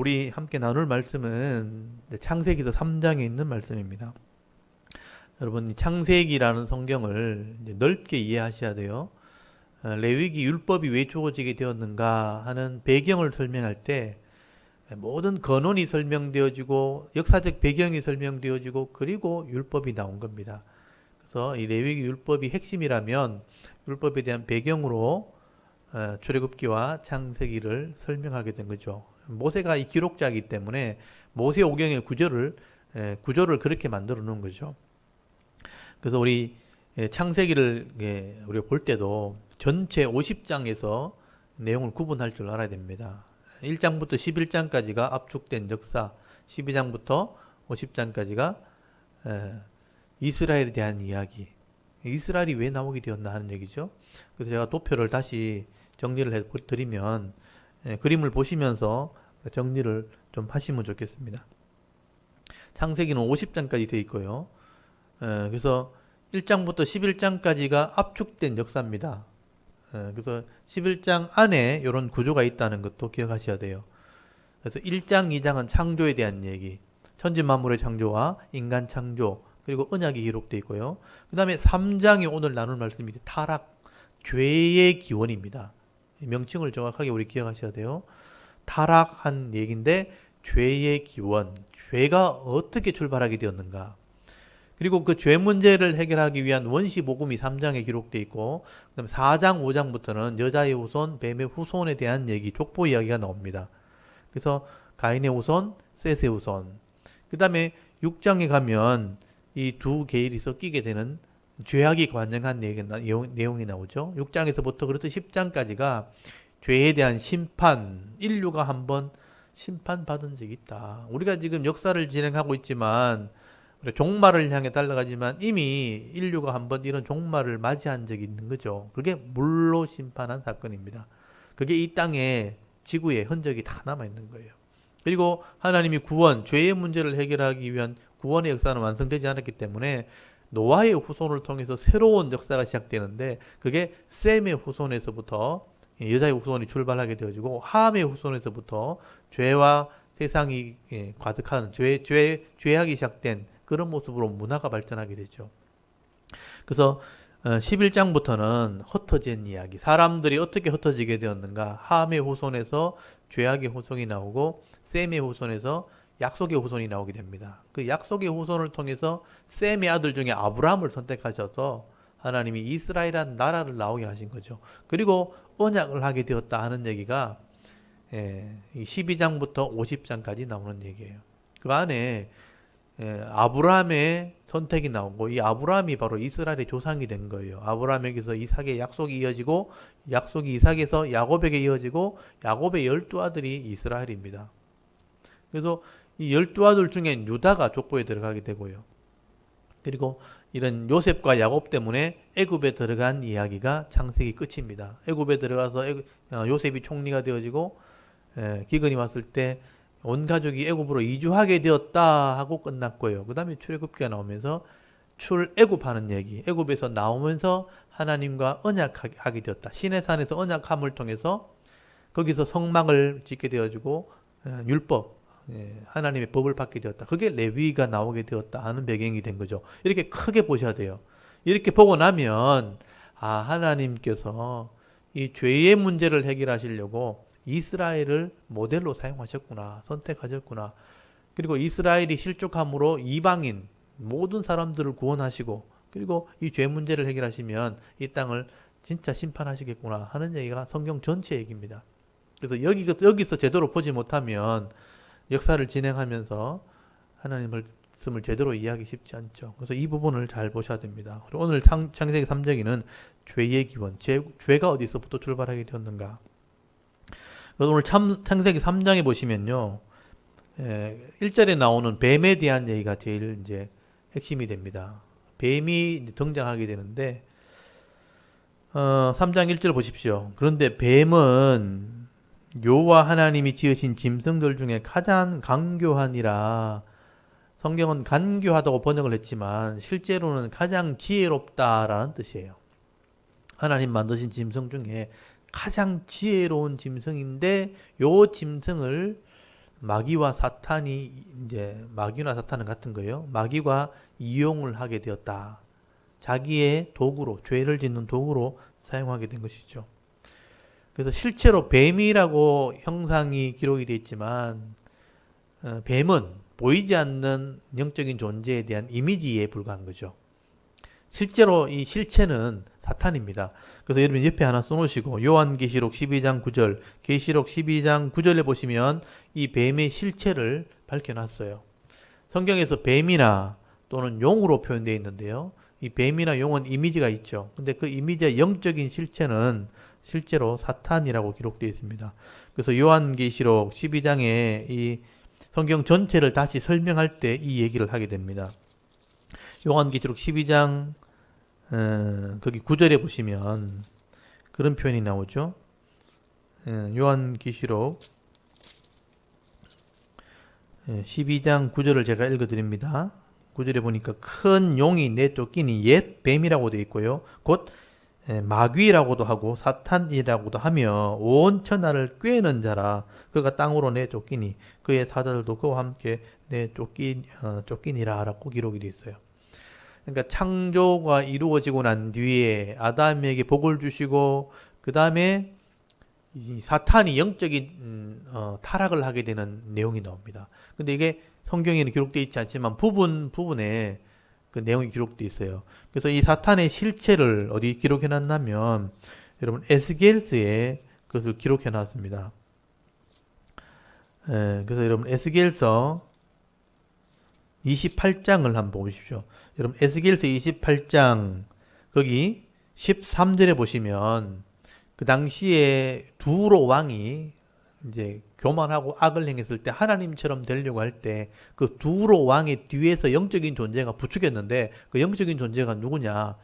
우리 함께 나눌 말씀은 창세기서 3장에 있는 말씀입니다. 여러분, 이 창세기라는 성경을 이제 넓게 이해하셔야 돼요. 레위기 율법이 왜 주어지게 되었는가 하는 배경을 설명할 때 모든 근원이 설명되어지고 역사적 배경이 설명되어지고 그리고 율법이 나온 겁니다. 그래서 이 레위기 율법이 핵심이라면 율법에 대한 배경으로 출애굽기와 창세기를 설명하게 된 거죠. 모세가 이 기록자이기 때문에 모세오경의 구조를 그렇게 만들어 놓은 거죠. 그래서 우리 창세기를 우리가 볼 때도 전체 50장에서 내용을 구분할 줄 알아야 됩니다. 1장부터 11장까지가 압축된 역사, 12장부터 50장까지가 이스라엘에 대한 이야기, 이스라엘이 왜 나오게 되었나 하는 얘기죠. 그래서 제가 도표를 다시 정리를 해드리면 그림을 보시면서 정리를 좀 하시면 좋겠습니다. 창세기는 50장까지 되어 있고요. 그래서 1장부터 11장까지가 압축된 역사입니다. 그래서 11장 안에 이런 구조가 있다는 것도 기억하셔야 돼요. 그래서 1장, 2장은 창조에 대한 얘기, 천지 만물의 창조와 인간 창조, 그리고 언약이 기록되어 있고요. 그 다음에 3장이 오늘 나눌 말씀이 타락, 죄의 기원입니다. 명칭을 정확하게 우리 기억하셔야 돼요. 타락한 얘기인데 죄의 기원, 죄가 어떻게 출발하게 되었는가. 그리고 그 죄 문제를 해결하기 위한 원시 복음이 3장에 기록되어 있고, 그다음 4장, 5장부터는 여자의 후손, 뱀의 후손에 대한 얘기, 족보 이야기가 나옵니다. 그래서 가인의 후손, 셋의 후손. 그다음에 6장에 가면 이 두 계율이 섞이게 되는 죄악이 관영한 내용이 나오죠. 6장에서부터 그렇듯 10장까지가 죄에 대한 심판, 인류가 한번 심판받은 적이 있다. 우리가 지금 역사를 진행하고 있지만 종말을 향해 달려가지만 이미 인류가 한번 이런 종말을 맞이한 적이 있는 거죠. 그게 물로 심판한 사건입니다. 그게 이 땅에 지구에 흔적이 다 남아있는 거예요. 그리고 하나님이 구원, 죄의 문제를 해결하기 위한 구원의 역사는 완성되지 않았기 때문에 노아의 후손을 통해서 새로운 역사가 시작되는데 그게 셈의 후손에서부터 여자의 후손이 출발하게 되어지고 함의 후손에서부터 죄와 세상이 가득한 죄악이 시작된 그런 모습으로 문화가 발전하게 되죠. 그래서 11장부터는 흩어진 이야기, 사람들이 어떻게 흩어지게 되었는가, 함의 후손에서 죄악의 후손이 나오고 셈의 후손에서 약속의 후손이 나오게 됩니다. 그 약속의 후손을 통해서 셈의 아들 중에 아브라함을 선택하셔서 하나님이 이스라엘이라는 나라를 나오게 하신 거죠. 그리고 언약을 하게 되었다 하는 얘기가 12장부터 50장까지 나오는 얘기예요. 그 안에 아브라함의 선택이 나오고 이 아브라함이 바로 이스라엘의 조상이 된 거예요. 아브라함에게서 이삭의 약속이 이어지고 약속이 이삭에서 야곱에게 이어지고 야곱의 12아들이 이스라엘입니다. 그래서 이 12아들 중에 유다가 족보에 들어가게 되고요. 그리고 이런 요셉과 야곱 때문에 애굽에 들어간 이야기가 창세기 끝입니다. 애굽에 들어가서 요셉이 총리가 되어지고 기근이 왔을 때 온 가족이 애굽으로 이주하게 되었다 하고 끝났고요. 그 다음에 출애굽기가 나오면서 출애굽하는 얘기, 애굽에서 나오면서 하나님과 언약하게 되었다. 시내산에서 언약함을 통해서 거기서 성막을 짓게 되어지고 율법, 하나님의 법을 받게 되었다. 그게 레위기가 나오게 되었다 하는 배경이 된 거죠. 이렇게 크게 보셔야 돼요. 이렇게 보고 나면 하나님께서 이 죄의 문제를 해결하시려고 이스라엘을 모델로 사용하셨구나, 선택하셨구나. 그리고 이스라엘이 실족함으로 이방인 모든 사람들을 구원하시고 그리고 이 죄 문제를 해결하시면 이 땅을 진짜 심판하시겠구나 하는 얘기가 성경 전체 얘기입니다. 그래서 여기서 제대로 보지 못하면 역사를 진행하면서 하나님 말씀을 제대로 이해하기 쉽지 않죠. 그래서 이 부분을 잘 보셔야 됩니다. 그리고 오늘 창세기 3장에는 죄의 기원, 죄가 어디서부터 출발하게 되었는가. 그래서 오늘 창세기 3장에 보시면요, 1절에 나오는 뱀에 대한 얘기가 제일 이제 핵심이 됩니다. 뱀이 등장하게 되는데 3장 1절 보십시오. 그런데 뱀은 여호와 하나님이 지으신 짐승들 중에 가장 간교하니라. 성경은 간교하다고 번역을 했지만 실제로는 가장 지혜롭다라는 뜻이에요. 하나님 만드신 짐승 중에 가장 지혜로운 짐승인데 요 짐승을 마귀와 사탄이 이제 마귀나 사탄은 같은 거예요. 마귀가 이용을 하게 되었다. 자기의 도구로 죄를 짓는 도구로 사용하게 된 것이죠. 그래서 실제로 뱀이라고 형상이 기록이 되어 있지만 뱀은 보이지 않는 영적인 존재에 대한 이미지에 불과한 거죠. 실제로 이 실체는 사탄입니다. 그래서 여러분 옆에 하나 써놓으시고 요한계시록 12장 9절, 계시록 12장 9절에 보시면 이 뱀의 실체를 밝혀놨어요. 성경에서 뱀이나 또는 용으로 표현되어 있는데요. 이 뱀이나 용은 이미지가 있죠. 근데 그 이미지의 영적인 실체는 실제로 사탄이라고 기록되어 있습니다. 그래서 요한계시록 12장에 이 성경 전체를 다시 설명할 때 이 얘기를 하게 됩니다. 요한계시록 12장 거기 9절에 보시면 그런 표현이 나오죠. 요한계시록 12장 9절을 제가 읽어드립니다. 9절에 보니까 큰 용이 내쫓기니 옛 뱀이라고 되어 있고요. 곧 마귀라고도 하고 사탄이라고도 하며 온 천하를 꿰는 자라. 그가 땅으로 내쫓기니 그의 사자들도 그와 함께 쫓기니라 라고 기록이 되어 있어요. 그러니까 창조가 이루어지고 난 뒤에 아담에게 복을 주시고 그 다음에 사탄이 영적인 타락을 하게 되는 내용이 나옵니다. 근데 이게 성경에는 기록되어 있지 않지만 부분에 그 내용이 기록되어 있어요. 그래서 이 사탄의 실체를 어디 기록해 놨냐면 여러분 에스겔서에 그것을 기록해 놨습니다. 그래서 여러분 에스겔서 28장을 한번 보십시오. 여러분 에스겔서 28장 거기 13절에 보시면 그 당시에 두로 왕이 이제 교만하고 악을 행했을 때 하나님처럼 되려고 할 때 그 두로 왕의 뒤에서 영적인 존재가 부추겼는데 그 영적인 존재가 누구냐?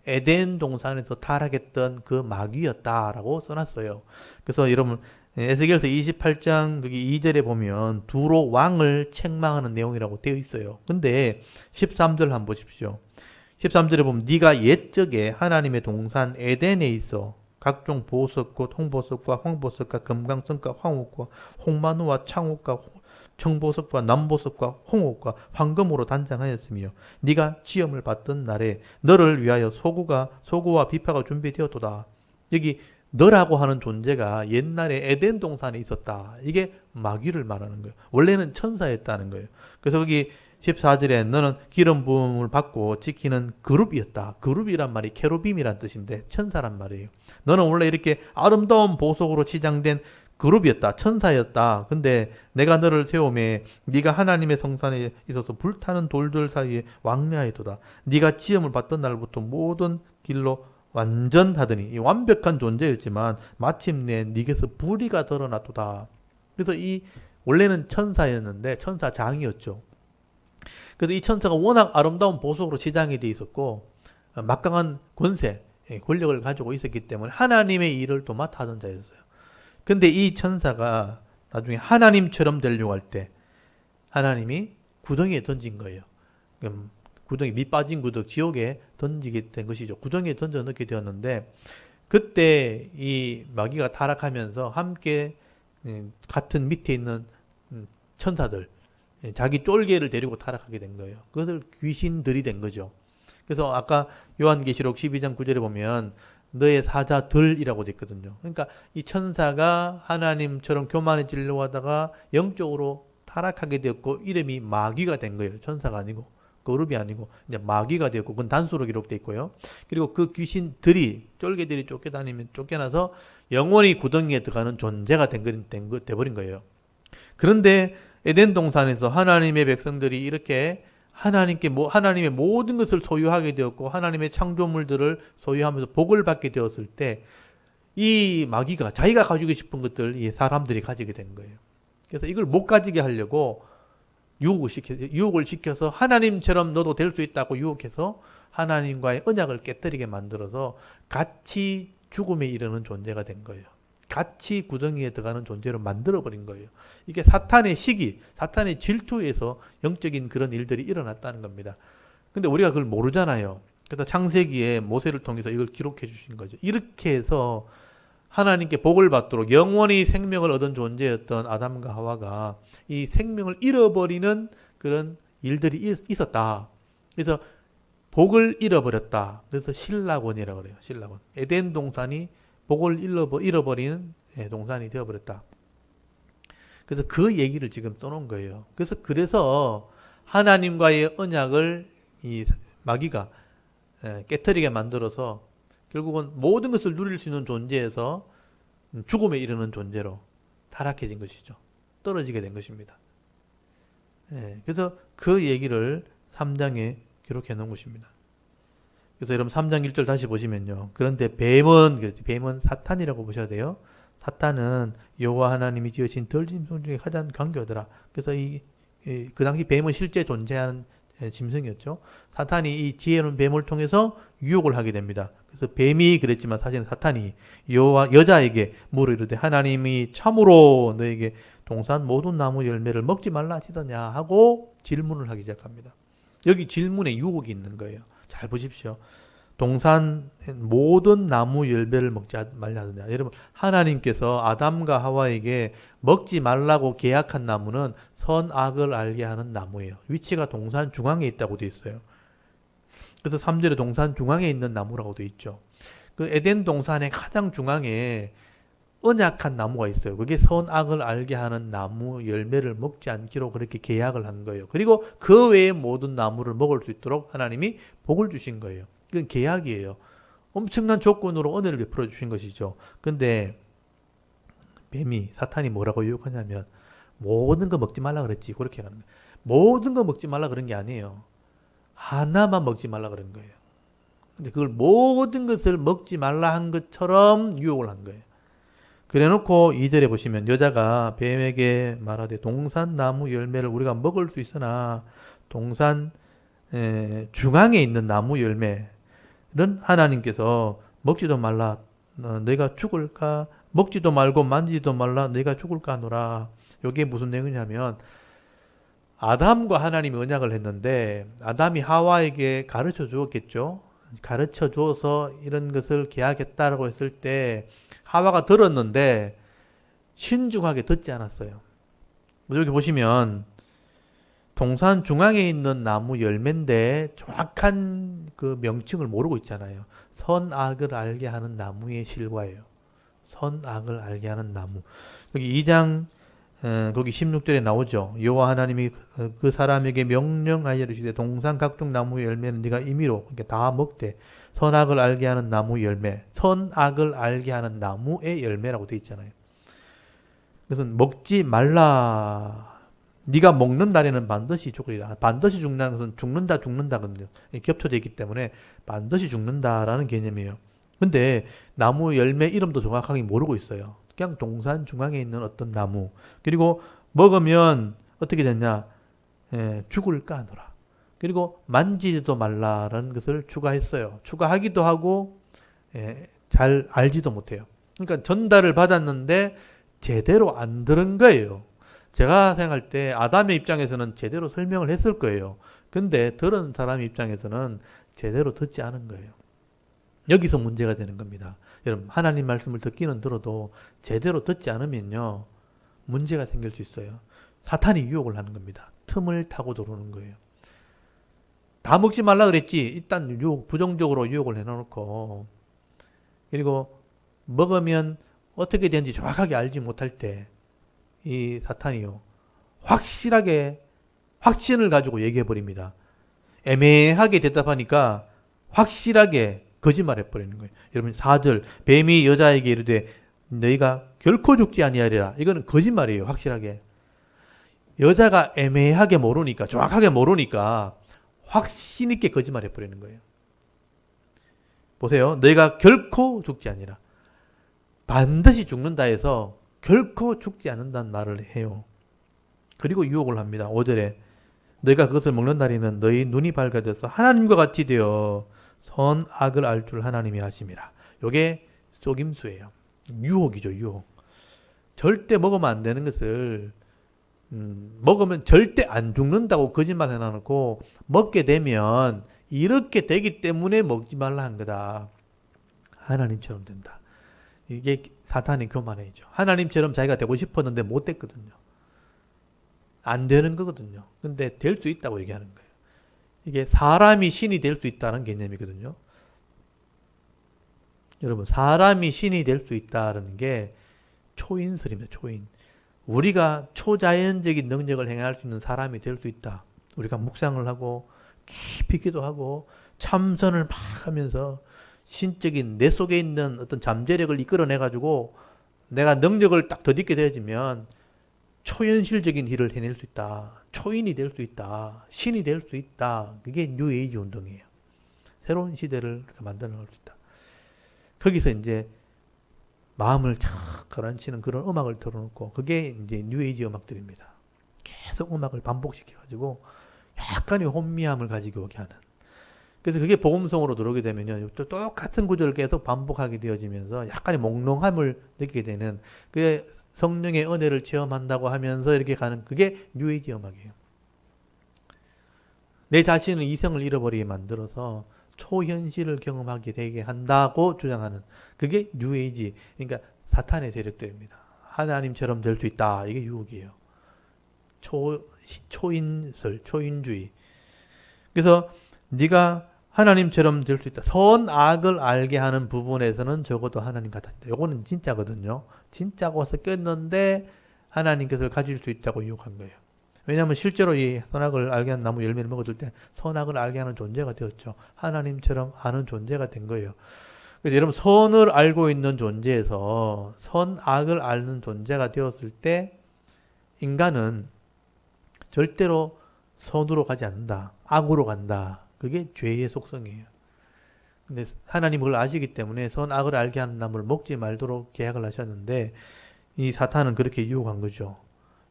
에덴 동산에서 타락했던 그 마귀였다라고 써놨어요. 그래서 여러분 에스겔서 28장 여기 2절에 보면 두로 왕을 책망하는 내용이라고 되어 있어요. 근데 13절 한번 보십시오. 13절에 보면 네가 옛적에 하나님의 동산 에덴에 있어 각종 보석꽃, 홍보석과 황보석과 금강석과 황옥과 홍마누와 창옥과 청보석과 남보석과 홍옥과 황금으로 단장하였으며 네가 지엄을 받던 날에 너를 위하여 소구와 비파가 준비되었도다. 여기 너라고 하는 존재가 옛날에 에덴 동산에 있었다. 이게 마귀를 말하는 거예요. 원래는 천사였다는 거예요. 그래서 거기 14절에 너는 기름 부음을 받고 지키는 그룹이었다. 그룹이란 말이 케루빔이란 뜻인데 천사란 말이에요. 너는 원래 이렇게 아름다운 보석으로 치장된 그룹이었다. 천사였다. 근데 내가 너를 세우매 네가 하나님의 성산에 있어서 불타는 돌들 사이에 왕래하였도다. 네가 지음을 받던 날부터 모든 길로 완전하더니 이 완벽한 존재였지만 마침내 네게서 불의가 드러났도다. 그래서 이 원래는 천사였는데 천사장이었죠. 그래서 이 천사가 워낙 아름다운 보석으로 치장이 되어 있었고 막강한 권세, 권력을 가지고 있었기 때문에 하나님의 일을 도맡아 하던 자였어요. 근데 이 천사가 나중에 하나님처럼 되려고 할 때 하나님이 구덩이에 던진 거예요. 구덩이 밑 빠진 구덩이 지옥에 던지게 된 것이죠. 구덩이에 던져 넣게 되었는데 그때 이 마귀가 타락하면서 함께 같은 밑에 있는 천사들 자기 쫄개를 데리고 타락하게 된 거예요. 그것을 귀신들이 된 거죠. 그래서 아까 요한계시록 12장 9절에 보면 너의 사자들이라고 되어 있거든요. 그러니까 이 천사가 하나님처럼 교만해지려고 하다가 영적으로 타락하게 되었고 이름이 마귀가 된 거예요. 천사가 아니고 그룹이 아니고 이제 마귀가 되었고 그건 단수로 기록되어 있고요. 그리고 그 귀신들이 쫄개들이 쫓겨나서 영원히 구덩이에 들어가는 존재가 돼버린 거예요. 그런데 에덴 동산에서 하나님의 백성들이 이렇게 하나님의 모든 것을 소유하게 되었고 하나님의 창조물들을 소유하면서 복을 받게 되었을 때 이 마귀가 자기가 가지고 싶은 것들 이 사람들이 가지게 된 거예요. 그래서 이걸 못 가지게 하려고 유혹을 시켜서 하나님처럼 너도 될 수 있다고 유혹해서 하나님과의 언약을 깨뜨리게 만들어서 같이 죽음에 이르는 존재가 된 거예요. 같이 구덩이에 들어가는 존재로 만들어버린 거예요. 이게 사탄의 시기, 사탄의 질투에서 영적인 그런 일들이 일어났다는 겁니다. 근데 우리가 그걸 모르잖아요. 그래서 창세기에 모세를 통해서 이걸 기록해 주신 거죠. 이렇게 해서 하나님께 복을 받도록 영원히 생명을 얻은 존재였던 아담과 하와가 이 생명을 잃어버리는 그런 일들이 있었다. 그래서 복을 잃어버렸다. 그래서 신락원이라고 그래요. 신락원. 에덴 동산이 복을 잃어버리는 동산이 되어버렸다. 그래서 그 얘기를 지금 써놓은 거예요. 그래서 하나님과의 언약을 이 마귀가 깨트리게 만들어서 결국은 모든 것을 누릴 수 있는 존재에서 죽음에 이르는 존재로 타락해진 것이죠. 떨어지게 된 것입니다. 그래서 그 얘기를 3장에 기록해 놓은 것입니다. 그래서 여러분 3장 1절 다시 보시면요. 그런데 뱀은 사탄이라고 보셔야 돼요. 사탄은 여호와 하나님이 지으신 덜 짐승 중에 가장 강교하더라. 그래서 그 당시 뱀은 실제 존재하는 짐승이었죠. 사탄이 이 지혜로운 뱀을 통해서 유혹을 하게 됩니다. 그래서 뱀이 그랬지만 사실은 사탄이 여자에게 물어 이르되 하나님이 참으로 너에게 동산 모든 나무 열매를 먹지 말라 하시더냐 하고 질문을 하기 시작합니다. 여기 질문에 유혹이 있는 거예요. 잘 보십시오. 동산 모든 나무 열매를 먹지 말라 하더냐. 여러분 하나님께서 아담과 하와에게 먹지 말라고 계약한 나무는 선악을 알게 하는 나무예요. 위치가 동산 중앙에 있다고 되어 있어요. 그래서 3절에 동산 중앙에 있는 나무라고 되어 있죠. 그 에덴 동산의 가장 중앙에 언약한 나무가 있어요. 그게 선악을 알게 하는 나무 열매를 먹지 않기로 그렇게 계약을 한 거예요. 그리고 그 외의 모든 나무를 먹을 수 있도록 하나님이 복을 주신 거예요. 이건 계약이에요. 엄청난 조건으로 은혜를 베풀어 주신 것이죠. 근데 사탄이 뭐라고 유혹하냐면 모든 거 먹지 말라 그랬지. 그렇게 하는 거예요. 모든 거 먹지 말라 그런 게 아니에요. 하나만 먹지 말라 그런 거예요. 근데 그걸 모든 것을 먹지 말라 한 것처럼 유혹을 한 거예요. 그래 놓고 2절에 보시면 여자가 뱀에게 말하되 동산 나무 열매를 우리가 먹을 수 있으나 동산 중앙에 있는 나무 열매는 하나님께서 먹지도 말라 너희가 죽을까 먹지도 말고 만지지도 말라 너희가 죽을까 하노라. 이게 무슨 내용이냐면 아담과 하나님이 언약을 했는데 아담이 하와에게 가르쳐 주었겠죠. 가르쳐 줘서 이런 것을 계약했다라고 했을 때 하와가 들었는데 신중하게 듣지 않았어요. 여기 보시면 동산 중앙에 있는 나무 열매인데 정확한 그 명칭을 모르고 있잖아요. 선악을 알게 하는 나무의 실과예요. 선악을 알게 하는 나무. 여기 2장 거기 16절에 나오죠. 여호와 하나님이 그 사람에게 명령하여 이르시되 동산 각종 나무 열매는 네가 임의로 그러니까 다 먹되 선악을 알게 하는 나무 열매, 선악을 알게 하는 나무의 열매라고 되어 있잖아요. 그래서 먹지 말라. 네가 먹는 날에는 반드시 죽으리라. 반드시 죽는다는 것은 죽는다거든요. 겹쳐져 있기 때문에 반드시 죽는다라는 개념이에요. 근데 나무 열매 이름도 정확하게 모르고 있어요. 그냥 동산 중앙에 있는 어떤 나무. 그리고 먹으면 어떻게 됐냐? 죽을까 하노라. 그리고 만지지도 말라라는 것을 추가했어요. 추가하기도 하고 잘 알지도 못해요. 그러니까 전달을 받았는데 제대로 안 들은 거예요. 제가 생각할 때 아담의 입장에서는 제대로 설명을 했을 거예요. 근데 들은 사람 입장에서는 제대로 듣지 않은 거예요. 여기서 문제가 되는 겁니다. 여러분 하나님 말씀을 듣기는 들어도 제대로 듣지 않으면요 문제가 생길 수 있어요. 사탄이 유혹을 하는 겁니다. 틈을 타고 들어오는 거예요. 다 먹지 말라 그랬지. 일단 부정적으로 유혹을 해놓고 그리고 먹으면 어떻게 되는지 정확하게 알지 못할 때 이 사탄이요 확실하게 확신을 가지고 얘기해 버립니다. 애매하게 대답하니까 확실하게 거짓말해 버리는 거예요. 여러분 4절 뱀이 여자에게 이르되 너희가 결코 죽지 아니하리라. 이거는 거짓말이에요. 확실하게. 여자가 애매하게 모르니까 정확하게 모르니까 확신 있게 거짓말해 버리는 거예요. 보세요. 너희가 결코 죽지 아니라 반드시 죽는다 해서 결코 죽지 않는다는 말을 해요. 그리고 유혹을 합니다. 5절에 너희가 그것을 먹는 날에는 너희 눈이 밝아져서 하나님과 같이 되어 선악을 알 줄 하나님이 하심이라. 이게 속임수예요. 유혹이죠. 유혹. 절대 먹으면 안 되는 것을 먹으면 절대 안 죽는다고 거짓말 해놔놓고 먹게 되면 이렇게 되기 때문에 먹지 말라 한 거다. 하나님처럼 된다. 이게 사탄의 교만이죠. 하나님처럼 자기가 되고 싶었는데 못 됐거든요. 안 되는 거거든요. 근데 될 수 있다고 얘기하는 거예요. 이게 사람이 신이 될 수 있다는 개념이거든요. 여러분, 사람이 신이 될 수 있다는 게 초인설입니다. 초인. 우리가 초자연적인 능력을 행할 수 있는 사람이 될 수 있다. 우리가 묵상을 하고 깊이 기도하고 참선을 막 하면서 신적인 내 속에 있는 어떤 잠재력을 이끌어내 가지고 내가 능력을 딱 덧입게 되어지면 초현실적인 일을 해낼 수 있다. 초인이 될 수 있다. 신이 될 수 있다. 그게 뉴에이지 운동이에요. 새로운 시대를 만들어 나갈 수 있다. 거기서 이제 마음을 착 가라앉히는 그런 음악을 틀어놓고 그게 이제 뉴에이지 음악들입니다. 계속 음악을 반복시켜가지고 약간의 혼미함을 가지고 오게 하는. 그래서 그게 복음성으로 들어오게 되면요, 또 똑같은 구절을 계속 반복하게 되어지면서 약간의 몽롱함을 느끼게 되는, 그게 성령의 은혜를 체험한다고 하면서 이렇게 가는, 그게 뉴에이지 음악이에요. 내 자신은 이성을 잃어버리게 만들어서 초현실을 경험하게 되게 한다고 주장하는, 그게 뉴에이지, 그러니까 사탄의 세력들입니다. 하나님처럼 될 수 있다. 이게 유혹이에요. 초인설, 초인주의. 그래서 네가 하나님처럼 될 수 있다. 선악을 알게 하는 부분에서는 적어도 하나님 같았다. 요거는 진짜거든요. 진짜고 섞였는데 하나님께서 가질 수 있다고 유혹한 거예요. 왜냐하면 실제로 이 선악을 알게 하는 나무 열매를 먹었을 때 선악을 알게 하는 존재가 되었죠. 하나님처럼 아는 존재가 된 거예요. 그래서 여러분, 선을 알고 있는 존재에서 선악을 아는 존재가 되었을 때 인간은 절대로 선으로 가지 않는다. 악으로 간다. 그게 죄의 속성이에요. 근데 하나님 그걸 아시기 때문에 선악을 알게 하는 나무를 먹지 말도록 계약을 하셨는데 이 사탄은 그렇게 유혹한 거죠.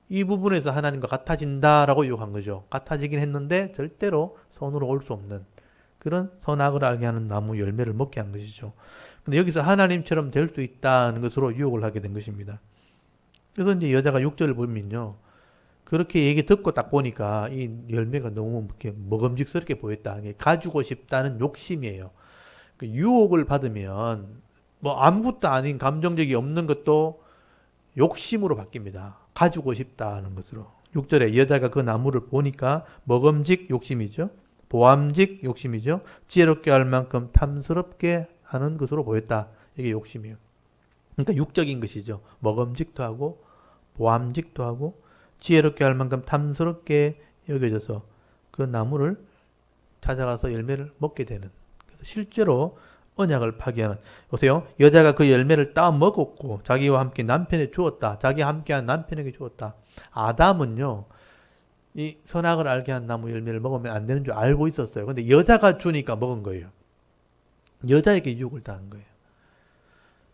이 부분에서 하나님과 같아진다라고 유혹한 거죠. 같아지긴 했는데 절대로 선으로 올 수 없는 그런 선악을 알게 하는 나무 열매를 먹게 한 것이죠. 근데 여기서 하나님처럼 될 수 있다는 것으로 유혹을 하게 된 것입니다. 그래서 이제 여자가 6절을 보면요, 그렇게 얘기 듣고 딱 보니까 이 열매가 너무 이렇게 먹음직스럽게 보였다. 가지고 싶다는 욕심이에요. 그 유혹을 받으면 뭐 아무것도 아닌 감정적이 없는 것도 욕심으로 바뀝니다. 가지고 싶다는 것으로. 6절에 여자가 그 나무를 보니까 먹음직 욕심이죠. 보암직 욕심이죠. 지혜롭게 할 만큼 탐스럽게 하는 것으로 보였다. 이게 욕심이에요. 그러니까 육적인 것이죠. 먹음직도 하고 보암직도 하고 지혜롭게 할 만큼 탐스럽게 여겨져서 그 나무를 찾아가서 열매를 먹게 되는. 그래서 실제로 언약을 파기하는. 보세요. 여자가 그 열매를 따 먹었고 자기와 함께 남편에 주었다. 자기와 함께한 남편에게 주었다. 아담은요, 이 선악을 알게 한 나무 열매를 먹으면 안 되는 줄 알고 있었어요. 근데 여자가 주니까 먹은 거예요. 여자에게 유혹을 당한 거예요.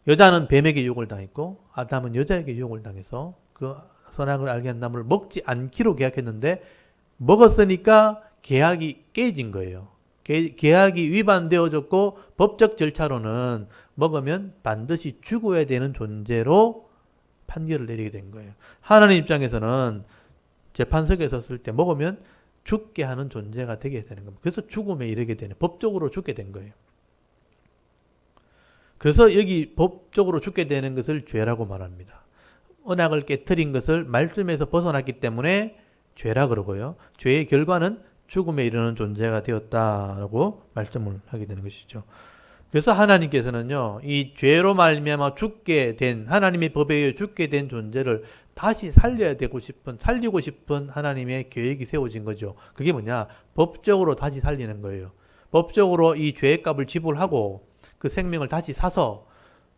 여자는 뱀에게 유혹을 당했고 아담은 여자에게 유혹을 당해서 그 선악을 알게 한 나무를 먹지 않기로 계약했는데 먹었으니까 계약이 깨진 거예요. 계약이 위반되어졌고 법적 절차로는 먹으면 반드시 죽어야 되는 존재로 판결을 내리게 된 거예요. 하나님 입장에서는 재판석에 섰을 때 먹으면 죽게 하는 존재가 되게 되는 겁니다. 그래서 죽음에 이르게 되는, 법적으로 죽게 된 거예요. 그래서 여기 법적으로 죽게 되는 것을 죄라고 말합니다. 언약을 깨트린 것을 말씀에서 벗어났기 때문에 죄라 그러고요. 죄의 결과는 죽음에 이르는 존재가 되었다라고 말씀을 하게 되는 것이죠. 그래서 하나님께서는요, 이 죄로 말미암아 죽게 된, 하나님의 법에 의해 죽게 된 존재를 다시 살리고 싶은 하나님의 계획이 세워진 거죠. 그게 뭐냐? 법적으로 다시 살리는 거예요. 법적으로 이 죄의 값을 지불하고 그 생명을 다시 사서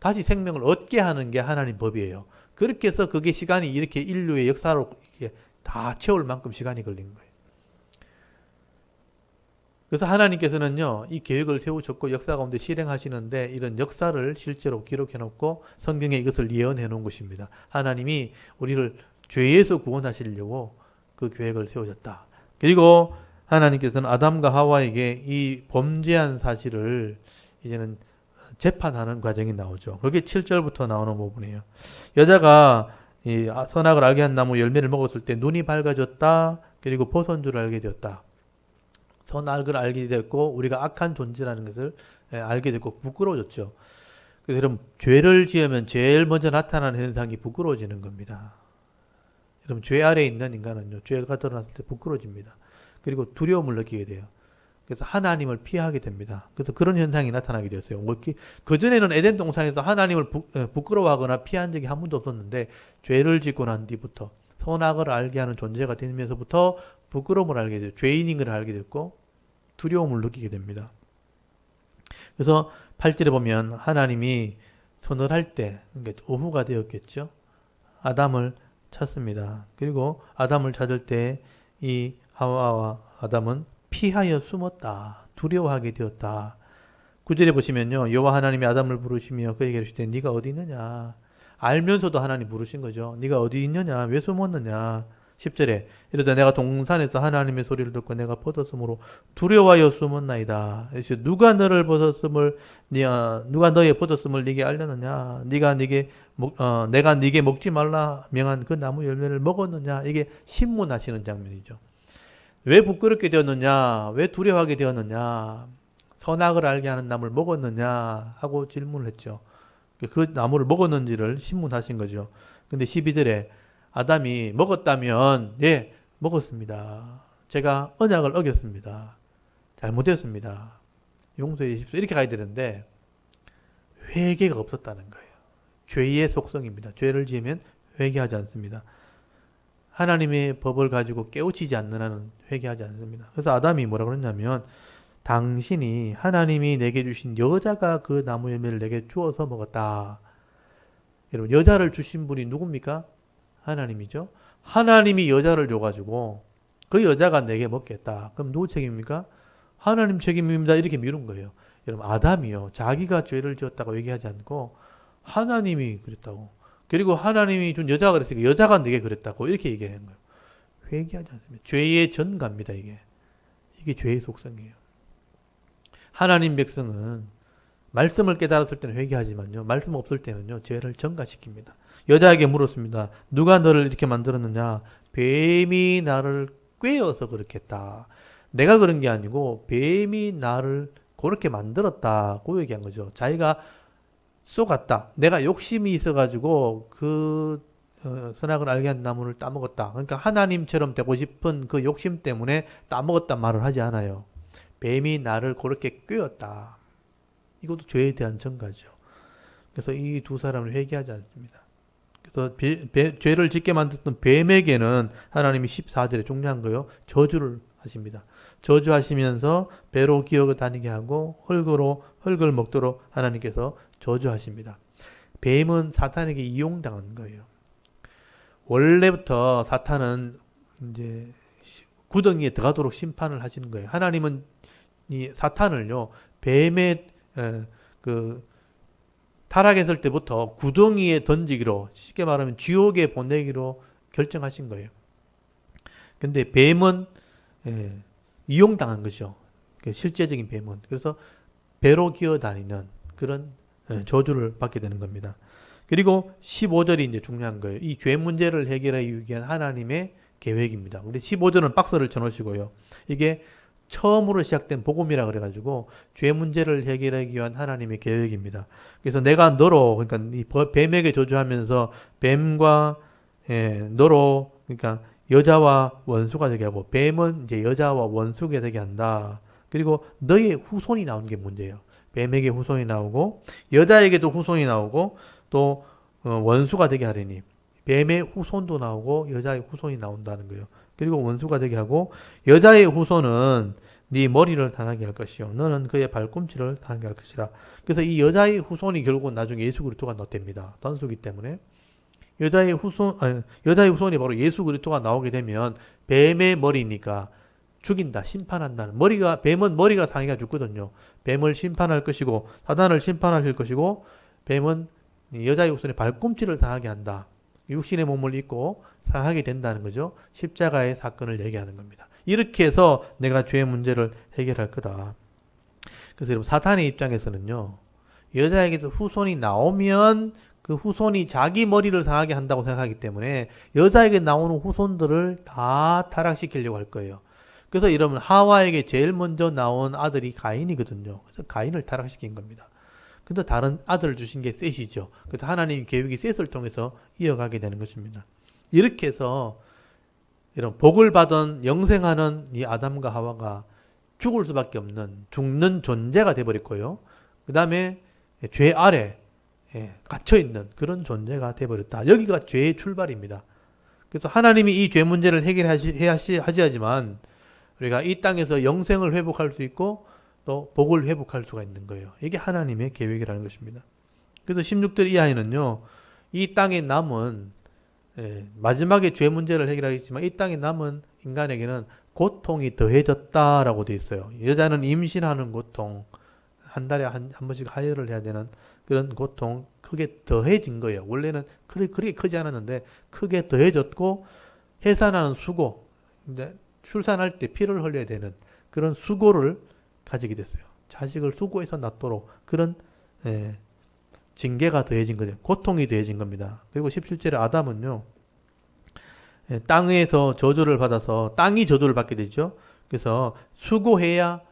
다시 생명을 얻게 하는 게 하나님 법이에요. 그렇게 해서 그게 시간이 이렇게 인류의 역사로 이렇게 다 채울 만큼 시간이 걸린 거예요. 그래서 하나님께서는요, 이 계획을 세우셨고 역사 가운데 실행하시는데 이런 역사를 실제로 기록해 놓고 성경에 이것을 예언해 놓은 것입니다. 하나님이 우리를 죄에서 구원하시려고 그 계획을 세우셨다. 그리고 하나님께서는 아담과 하와에게 이 범죄한 사실을 이제는 재판하는 과정이 나오죠. 그게 7절부터 나오는 부분이에요. 여자가 이 선악을 알게 한 나무 열매를 먹었을 때 눈이 밝아졌다. 그리고 보선 줄 알게 되었다. 선악을 알게 됐고 우리가 악한 존재라는 것을 알게 됐고 부끄러워졌죠. 그래서 여러분, 죄를 지으면 제일 먼저 나타나는 현상이 부끄러워지는 겁니다. 여러분 죄 아래에 있는 인간은요, 죄가 드러났을 때 부끄러집니다. 그리고 두려움을 느끼게 돼요. 그래서 하나님을 피하게 됩니다. 그래서 그런 현상이 나타나게 되었어요. 그전에는 에덴 동산에서 하나님을 부끄러워하거나 피한 적이 한 번도 없었는데, 죄를 짓고 난 뒤부터 선악을 알게 하는 존재가 되면서부터 부끄러움을 알게 돼요. 죄인인 걸 알게 됐고 두려움을 느끼게 됩니다. 그래서 8절에 보면 하나님이 서늘할 때, 그러니까 오후가 되었겠죠. 아담을 찾습니다. 그리고 아담을 찾을 때 이 하와와 아담은 피하여 숨었다. 두려워하게 되었다. 9절에 보시면요, 여호와 하나님이 아담을 부르시며 그에게 이르시되 네가 어디 있느냐. 알면서도 하나님 부르신 거죠. 네가 어디 있느냐, 왜 숨었느냐. 10절에 이러다 내가 동산에서 하나님의 소리를 듣고 내가 벗었으므로 두려워하여 숨었나이다. 누가 너를 벗었음을 누가 너의 벗었음을 네게 알렸느냐. 내가 네게 먹지 말라 명한 그 나무 열매를 먹었느냐. 이게 신문하시는 장면이죠. 왜 부끄럽게 되었느냐, 왜 두려워하게 되었느냐, 선악을 알게 하는 나무를 먹었느냐 하고 질문을 했죠. 그 나무를 먹었는지를 신문하신 거죠. 근데 12절에 아담이 먹었다면, 예, 먹었습니다. 제가 언약을 어겼습니다. 잘못했습니다. 용서해 주십시오. 이렇게 가야 되는데, 회개가 없었다는 거예요. 죄의 속성입니다. 죄를 지으면 회개하지 않습니다. 하나님의 법을 가지고 깨우치지 않는 한은 회개하지 않습니다. 그래서 아담이 뭐라고 그랬냐면, 당신이 하나님이 내게 주신 여자가 그 나무 열매를 내게 주어서 먹었다. 여러분, 여자를 주신 분이 누굽니까? 하나님이죠. 하나님이 여자를 줘가지고 그 여자가 내게 먹겠다. 그럼 누구 책임입니까? 하나님 책임입니다. 이렇게 미룬 거예요. 여러분, 아담이요, 자기가 죄를 지었다고 얘기하지 않고 하나님이 그랬다고, 그리고 하나님이 준 여자가 그랬으니까 여자가 내게 그랬다고 이렇게 얘기하는 거예요. 회개하지 않습니다. 죄의 전가입니다. 이게 죄의 속성이에요. 하나님 백성은 말씀을 깨달았을 때는 회개하지만요, 말씀 없을 때는요, 죄를 전가시킵니다. 여자에게 물었습니다. 누가 너를 이렇게 만들었느냐? 뱀이 나를 꿰어서 그렇게 했다. 내가 그런 게 아니고 뱀이 나를 그렇게 만들었다고 얘기한 거죠. 자기가 쏘갔다. 내가 욕심이 있어가지고 선악을 알게 한 나무를 따먹었다. 그러니까 하나님처럼 되고 싶은 그 욕심 때문에 따먹었단 말을 하지 않아요. 뱀이 나를 그렇게 꿰었다. 이것도 죄에 대한 전가죠. 그래서 이 두 사람을 회개하지 않습니다. 그래서 죄를 짓게 만들었던 뱀에게는 하나님이 14절에 중요한 거요, 저주를 하십니다. 저주하시면서 배로 기어가 다니게 하고 흙을 먹도록 하나님께서 저주하십니다. 뱀은 사탄에게 이용당한 거예요. 원래부터 사탄은 이제 구덩이에 들어가도록 심판을 하시는 거예요. 하나님은 이 사탄을요, 뱀의 타락했을 때부터 구덩이에 던지기로, 쉽게 말하면 지옥에 보내기로 결정하신 거예요. 근데 뱀은 이용당한 거죠. 실제적인 뱀은. 그래서 배로 기어다니는 그런 저주를 받게 되는 겁니다. 그리고 15절이 이제 중요한 거예요. 이 죄 문제를 해결하기 위한 하나님의 계획입니다. 우리 15절은 박스를 쳐놓으시고요. 이게 처음으로 시작된 복음이라 그래가지고 죄 문제를 해결하기 위한 하나님의 계획입니다. 그래서 내가 너로, 그러니까 이 뱀에게 저주하면서 뱀과 너로, 그러니까 여자와 원수가 되게 하고, 뱀은 이제 여자와 원수가 되게 한다. 그리고 너의 후손이 나오는 게 문제예요. 뱀에게 후손이 나오고 여자에게도 후손이 나오고 또 원수가 되게 하려니 뱀의 후손도 나오고 여자의 후손이 나온다는 거예요. 그리고 원수가 되게 하고, 여자의 후손은 네 머리를 당하게 할 것이요 너는 그의 발꿈치를 당하게 할 것이라. 그래서 이 여자의 후손이 결국은 나중에 예수 그리스도가 됩니다. 단수기 때문에 여자의 후손이 바로 예수 그리스도가 나오게 되면 뱀의 머리니까 죽인다, 심판한다는, 뱀은 머리가 상해가 죽거든요. 뱀을 심판할 것이고 사단을 심판하실 것이고, 뱀은 여자의 후손의 발꿈치를 당하게 한다. 육신의 몸을 입고 상하게 된다는 거죠. 십자가의 사건을 얘기하는 겁니다. 이렇게 해서 내가 죄의 문제를 해결할 거다. 그래서 여러분, 사탄의 입장에서는요, 여자에게서 후손이 나오면 그 후손이 자기 머리를 상하게 한다고 생각하기 때문에 여자에게 나오는 후손들을 다 타락시키려고 할 거예요. 그래서 여러분, 하와에게 제일 먼저 나온 아들이 가인이거든요. 그래서 가인을 타락시킨 겁니다. 근데 다른 아들을 주신 게 셋이죠. 그래서 하나님의 계획이 셋을 통해서 이어가게 되는 것입니다. 이렇게 해서 이런 복을 받은 영생하는 이 아담과 하와가 죽을 수밖에 없는 죽는 존재가 되어버렸고요. 그 다음에 죄 아래 갇혀있는 그런 존재가 되어버렸다. 여기가 죄의 출발입니다. 그래서 하나님이 이 죄 문제를 해결하셔야지만 우리가 이 땅에서 영생을 회복할 수 있고 또 복을 회복할 수가 있는 거예요. 이게 하나님의 계획이라는 것입니다. 그래서 16절 이하에는요. 이 땅에 남은 마지막에 죄 문제를 해결하겠지만 이 땅에 남은 인간에게는 고통이 더해졌다라고 되어 있어요. 여자는 임신하는 고통, 한 달에 한 번씩 하혈을 해야 되는 그런 고통 크게 더해진 거예요. 원래는 그렇게 크지 않았는데 크게 더해졌고 해산하는 수고, 이제 출산할 때 피를 흘려야 되는 그런 수고를 가지게 됐어요. 자식을 수고해서 낳도록 그런 징계가 더해진 거죠. 고통이 더해진 겁니다. 그리고 17절에 아담은요. 땅에서 저주를 받아서 땅이 저주를 받게 되죠. 그래서 수고해야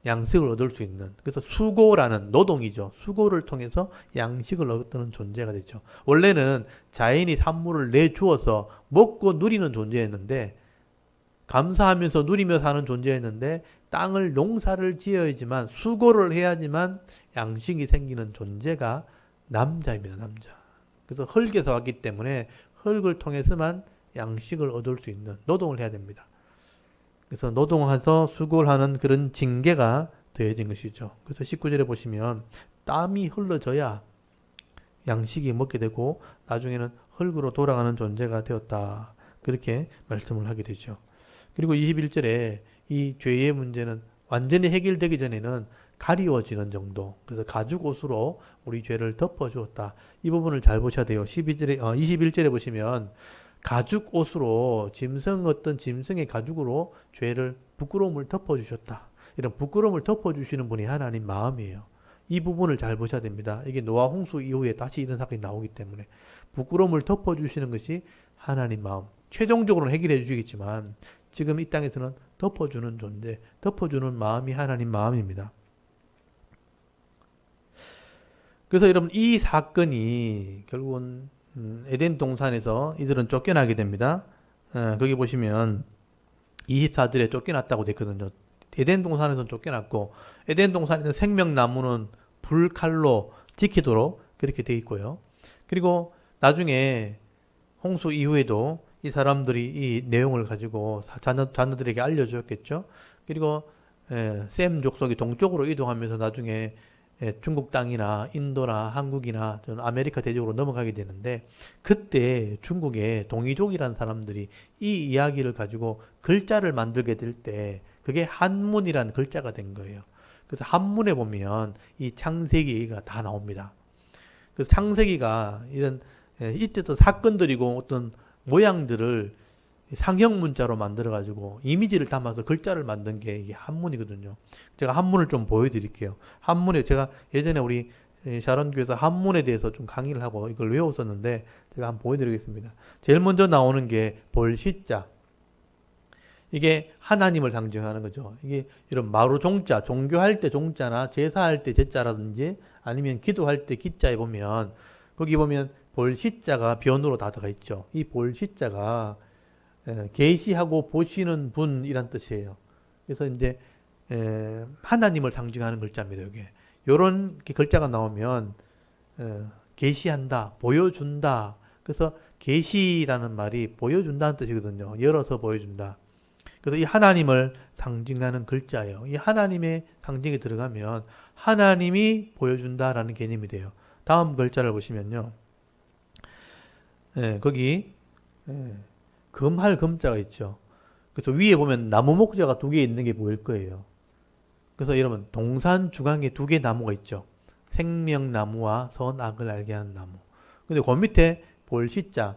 양식을 얻을 수 있는, 그래서 수고라는 노동이죠. 수고를 통해서 양식을 얻는 존재가 되죠. 원래는 자연이 산물을 내주어서 먹고 누리는 존재였는데, 감사하면서 누리며 사는 존재였는데 땅을 농사를 지어야지만 수고를 해야지만 양식이 생기는 존재가 남자입니다. 남자. 그래서 흙에서 왔기 때문에 흙을 통해서만 양식을 얻을 수 있는 노동을 해야 됩니다. 그래서 노동해서 수고를 하는 그런 징계가 더해진 것이죠. 그래서 19절에 보시면 땀이 흘러져야 양식이 먹게 되고 나중에는 흙으로 돌아가는 존재가 되었다. 그렇게 말씀을 하게 되죠. 그리고 21절에 이 죄의 문제는 완전히 해결되기 전에는 가리워지는 정도. 그래서 가죽 옷으로 우리 죄를 덮어주었다. 이 부분을 잘 보셔야 돼요. 21절에 보시면 가죽 옷으로 어떤 짐승의 가죽으로 죄를 부끄러움을 덮어주셨다. 이런 부끄러움을 덮어주시는 분이 하나님 마음이에요. 이 부분을 잘 보셔야 됩니다. 이게 노아 홍수 이후에 다시 이런 사건이 나오기 때문에 부끄러움을 덮어주시는 것이 하나님 마음. 최종적으로는 해결해 주시겠지만 지금 이 땅에서는 덮어주는 존재, 덮어주는 마음이 하나님 마음입니다. 그래서 여러분 이 사건이 결국은 에덴 동산에서 이들은 쫓겨나게 됩니다. 거기 보시면 24절에 쫓겨났다고 됐거든요. 에덴 동산에서 쫓겨났고 에덴 동산에는 생명나무는 불칼로 지키도록 그렇게 돼 있고요. 그리고 나중에 홍수 이후에도 이 사람들이 이 내용을 가지고 자녀들에게 알려주었겠죠. 그리고 셈 족속이 동쪽으로 이동하면서 나중에 중국 땅이나 인도나 한국이나 아메리카 대륙으로 넘어가게 되는데 그때 중국의 동이족이라는 사람들이 이 이야기를 가지고 글자를 만들게 될 때 그게 한문이라는 글자가 된 거예요. 그래서 한문에 보면 이 창세기가 다 나옵니다. 그래서 창세기가 이런 이때도 사건들이고 어떤 모양들을 상형 문자로 만들어 가지고 이미지를 담아서 글자를 만든 게 이게 한문이거든요. 제가 한문을 좀 보여드릴게요. 한문에 제가 예전에 우리 샤론교에서 한문에 대해서 좀 강의를 하고 이걸 외웠었는데 제가 한번 보여드리겠습니다. 제일 먼저 나오는 게 볼시자. 이게 하나님을 상징하는 거죠. 이게 이런 마루 종자, 종교할 때 종자나 제사할 때 제자라든지 아니면 기도할 때 기자에 보면 거기 보면 볼시자가 변으로 다 들어가 있죠. 이 볼시자가 계시하고 보시는 분이란 뜻이에요. 그래서 이제 하나님을 상징하는 글자입니다. 이게 이런 글자가 나오면 계시한다, 보여준다. 그래서 계시라는 말이 보여준다는 뜻이거든요. 열어서 보여준다. 그래서 이 하나님을 상징하는 글자예요. 이 하나님의 상징이 들어가면 하나님이 보여준다라는 개념이 돼요. 다음 글자를 보시면요. 거기 금할 금자가 있죠. 그래서 위에 보면 나무 목자가 2개 있는 게 보일 거예요. 그래서 여러분 동산 주강에 2개 나무가 있죠. 생명나무와 선악을 알게 하는 나무. 근데 그 밑에 볼시자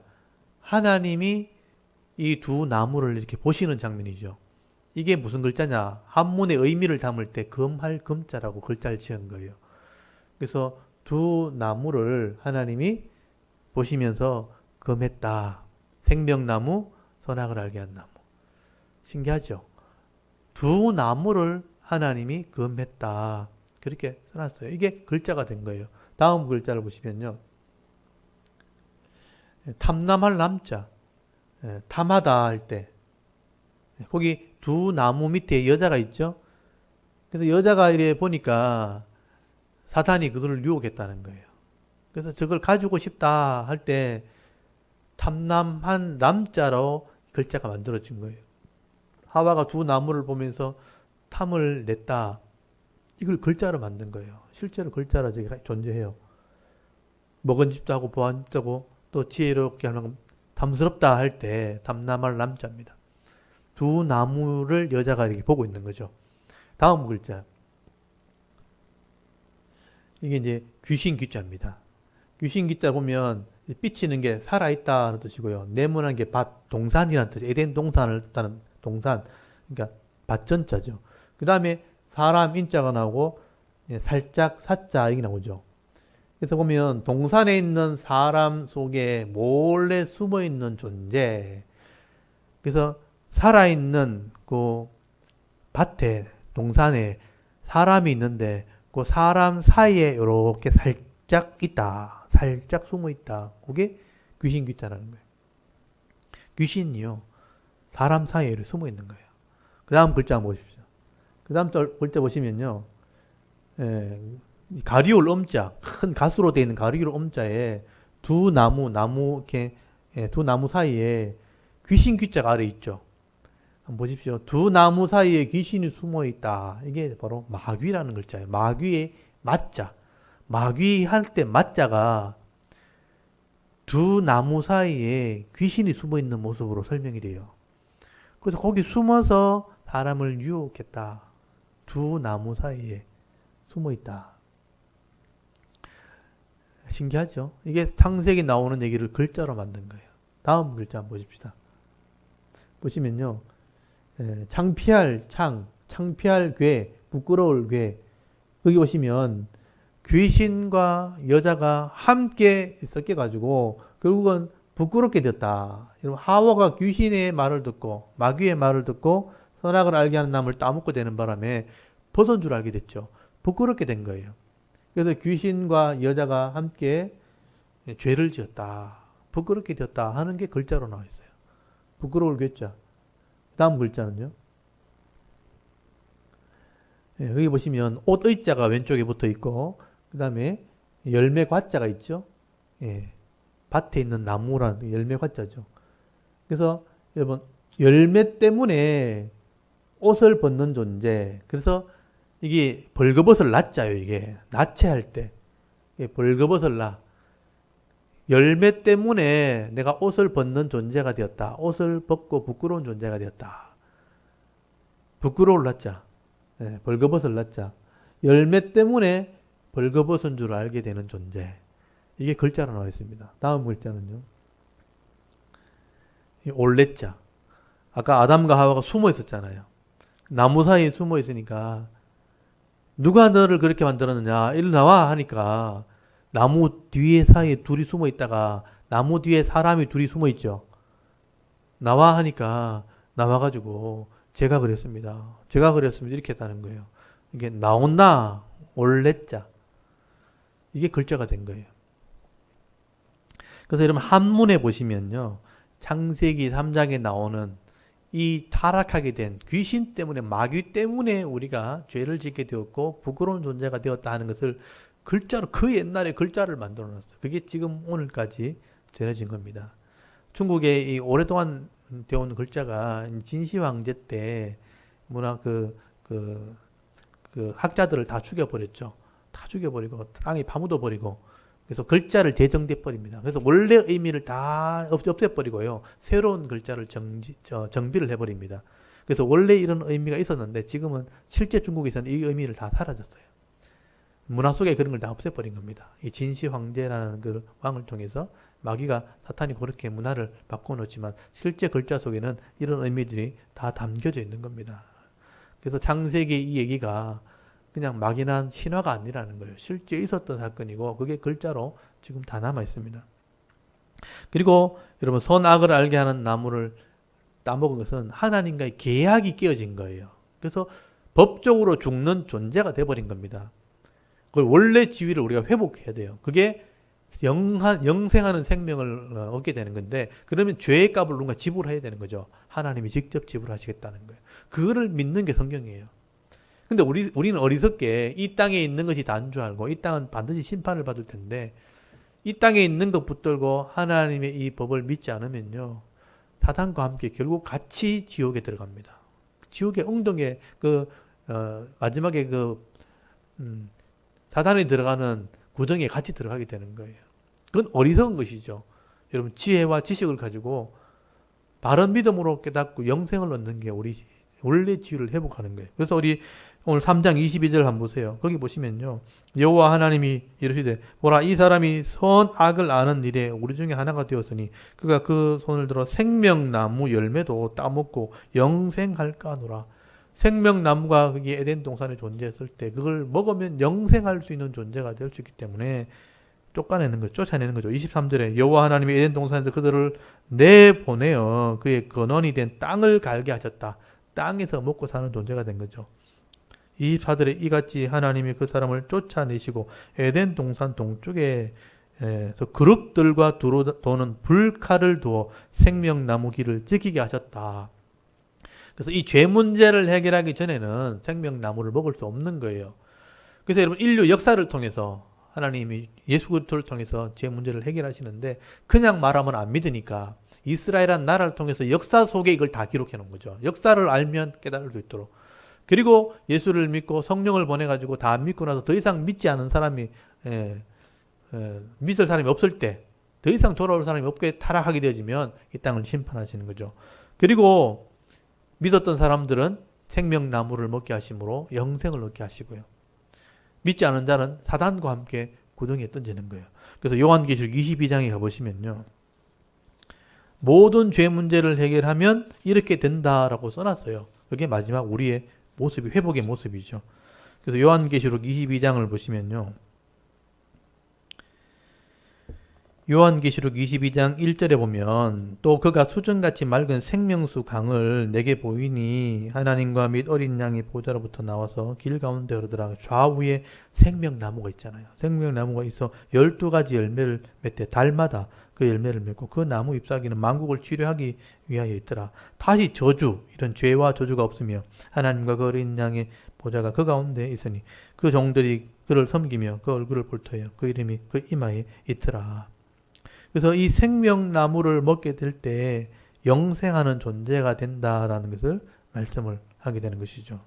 하나님이 이 두 나무를 이렇게 보시는 장면이죠. 이게 무슨 글자냐? 한문의 의미를 담을 때 금할 금자라고 글자를 지은 거예요. 그래서 두 나무를 하나님이 보시면서 금했다. 생명나무, 선악을 알게 한 나무. 신기하죠? 두 나무를 하나님이 금했다. 그렇게 써놨어요. 이게 글자가 된 거예요. 다음 글자를 보시면요. 탐남할 남자. 탐하다 할 때, 거기 두 나무 밑에 여자가 있죠. 그래서 여자가 이래 보니까 사탄이 그걸 유혹했다는 거예요. 그래서 저걸 가지고 싶다 할 때 탐남한 남자로 글자가 만들어진 거예요. 하와가 두 나무를 보면서 탐을 냈다. 이걸 글자로 만든 거예요. 실제로 글자로 저게 존재해요. 먹은 집도 하고 보안 집도 하고 또 지혜롭게 하는 탐스럽다 할 때 탐남할 남자입니다. 두 나무를 여자가 이렇게 보고 있는 거죠. 다음 글자. 이게 이제 귀신 귀자입니다. 귀신 귀자 보면 삐치는 게 살아있다는 뜻이고요. 네모난 게 밭, 동산이라는 뜻, 에덴 동산을 뜻하는 동산, 그러니까 밭전자죠. 그 다음에 사람 인자가 나오고 살짝 사자 이게 나오죠. 그래서 보면 동산에 있는 사람 속에 몰래 숨어 있는 존재. 그래서 살아있는 그 밭에 동산에 사람이 있는데 그 사람 사이에 이렇게 살짝 있다. 살짝 숨어 있다. 그게 귀신 귀자라는 거예요. 귀신이요. 사람 사이에 숨어 있는 거예요. 그 다음 글자 한번 보십시오. 그 다음 글자 보시면요. 가리울 엄자, 큰 가수로 되어 있는 가리울 엄자에 두 나무 이렇게 두 나무 사이에 귀신 귀자가 아래 있죠. 한번 보십시오. 두 나무 사이에 귀신이 숨어 있다. 이게 바로 마귀라는 글자예요. 마귀의 맞자. 마귀 할 때 맞자가 두 나무 사이에 귀신이 숨어 있는 모습으로 설명이 돼요. 그래서 거기 숨어서 사람을 유혹했다. 두 나무 사이에 숨어 있다. 신기하죠? 이게 창세기 나오는 얘기를 글자로 만든 거예요. 다음 글자 한번 보십시다. 보시면요. 창피할 창피할 괴, 부끄러울 괴. 거기 보시면 귀신과 여자가 함께 섞여가지고 결국은 부끄럽게 되었다. 하와가 귀신의 말을 듣고 마귀의 말을 듣고 선악을 알게 하는 나무를 따먹고 되는 바람에 벗은 줄 알게 됐죠. 부끄럽게 된 거예요. 그래서 귀신과 여자가 함께 죄를 지었다. 부끄럽게 되었다 하는 게 글자로 나와 있어요. 부끄러울 괴자. 다음 글자는요. 여기 보시면 옷 의자가 왼쪽에 붙어 있고 그 다음에 열매 과자가 있죠. 밭에 있는 나무라는 열매 과자죠. 그래서 여러분 열매 때문에 옷을 벗는 존재. 그래서 이게 벌거벗을 낳자요. 이게 나체할 때 벌거벗을 낳. 열매 때문에 내가 옷을 벗는 존재가 되었다. 옷을 벗고 부끄러운 존재가 되었다. 부끄러울 낳자. 벌거벗을 낳자. 열매 때문에 벌거벗은 줄 알게 되는 존재. 이게 글자로 나와 있습니다. 다음 글자는요. 올레자. 아까 아담과 하와가 숨어 있었잖아요. 나무 사이에 숨어 있으니까 누가 너를 그렇게 만들었느냐? 일로 나와 하니까 나무 뒤에 사이에 둘이 숨어 있다가 나무 뒤에 사람이 둘이 숨어 있죠. 나와 하니까 나와가지고 제가 그랬습니다. 제가 그랬습니다. 이렇게 했다는 거예요. 이게 나온나 올레자. 이게 글자가 된 거예요. 그래서 여러분 한문에 보시면요. 창세기 3장에 나오는 이 타락하게 된 귀신 때문에 마귀 때문에 우리가 죄를 짓게 되었고 부끄러운 존재가 되었다 하는 것을 글자로 그 옛날에 글자를 만들어 놨어요. 그게 지금 오늘까지 전해진 겁니다. 중국에 이 오랫동안 되어온 글자가 진시 황제 때 문화 그 학자들을 다 죽여버렸죠. 다 죽여버리고 땅에 파묻어 버리고 그래서 글자를 재정돼 버립니다. 그래서 원래 의미를 다 없애버리고요. 새로운 글자를 정비를 해버립니다. 그래서 원래 이런 의미가 있었는데 지금은 실제 중국에서는 이 의미를 다 사라졌어요. 문화 속에 그런 걸 다 없애버린 겁니다. 이 진시 황제라는 그 왕을 통해서 마귀가 사탄이 그렇게 문화를 바꿔놓지만 실제 글자 속에는 이런 의미들이 다 담겨져 있는 겁니다. 그래서 창세기 이 얘기가 그냥 막연한 신화가 아니라는 거예요. 실제 있었던 사건이고 그게 글자로 지금 다 남아 있습니다. 그리고 여러분 선악을 알게 하는 나무를 따먹은 것은 하나님과의 계약이 깨어진 거예요. 그래서 법적으로 죽는 존재가 돼버린 겁니다. 그걸 원래 지위를 우리가 회복해야 돼요. 그게 영생하는 생명을 얻게 되는 건데, 그러면 죄의 값을 누군가 지불해야 되는 거죠. 하나님이 직접 지불하시겠다는 거예요. 그거를 믿는 게 성경이에요. 근데 우리는 어리석게 이 땅에 있는 것이 다인 줄 알고, 이 땅은 반드시 심판을 받을 텐데, 이 땅에 있는 것 붙들고 하나님의 이 법을 믿지 않으면요, 사단과 함께 결국 같이 지옥에 들어갑니다. 지옥의 엉덩이에 마지막에 사단이 들어가는 구덩이에 같이 들어가게 되는 거예요. 그건 어리석은 것이죠. 여러분, 지혜와 지식을 가지고 바른 믿음으로 깨닫고 영생을 얻는 게 우리 원래 지위를 회복하는 거예요. 그래서 우리 오늘 3장 22절 한번 보세요. 거기 보시면요, 여호와 하나님이 이르시되 보라, 이 사람이 선악을 아는 일에 우리 중에 하나가 되었으니 그가 그 손을 들어 생명나무 열매도 따먹고 영생할까 하노라. 생명나무가 거기 에덴 동산에 존재했을 때 그걸 먹으면 영생할 수 있는 존재가 될 수 있기 때문에 쫓아내는 거죠. 23절에 여호와 하나님이 에덴 동산에서 그들을 내보내어 그의 근원이 된 땅을 갈게 하셨다. 땅에서 먹고 사는 존재가 된 거죠. 24절에 이같이 하나님이 그 사람을 쫓아내시고 에덴 동산 동쪽에 그룹들과 도는 불칼을 두어 생명나무 길을 지키게 하셨다. 그래서 이 죄 문제를 해결하기 전에는 생명나무를 먹을 수 없는 거예요. 그래서 여러분, 인류 역사를 통해서 하나님이 예수 그리스도를 통해서 죄 문제를 해결하시는데, 그냥 말하면 안 믿으니까 이스라엘이라는 나라를 통해서 역사 속에 이걸 다 기록해 놓은 거죠. 역사를 알면 깨달을 수 있도록. 그리고 예수를 믿고 성령을 보내가지고 다 믿고 나서 더 이상 믿지 않은 사람이 믿을 사람이 없을 때, 더 이상 돌아올 사람이 없게 타락하게 되어지면 이 땅을 심판하시는 거죠. 그리고 믿었던 사람들은 생명나무를 먹게 하심으로 영생을 얻게 하시고요. 믿지 않은 자는 사단과 함께 구덩이에 던지는 거예요. 그래서 요한계시록 22장에 가보시면요, 모든 죄 문제를 해결하면 이렇게 된다라고 써놨어요. 그게 마지막 우리의 모습이, 회복의 모습이죠. 그래서 요한계시록 22장을 보시면요, 요한계시록 22장 1절에 보면 또 그가 수정같이 맑은 생명수 강을 내게 보이니 하나님과 및 어린 양의 보좌로부터 나와서 길 가운데 흐르더라. 좌우에 생명나무가 있잖아요. 생명나무가 있어 12가지 열매를 맺되 달마다 그 열매를 맺고 그 나무 잎사귀는 만국을 치료하기 위하여 있더라. 다시 저주, 이런 죄와 저주가 없으며 하나님과 그 어린 양의 보좌가 그 가운데 있으니 그 종들이 그를 섬기며 그 얼굴을 볼 터여 그 이름이 그 이마에 있더라. 그래서 이 생명나무를 먹게 될 때 영생하는 존재가 된다라는 것을 말씀을 하게 되는 것이죠.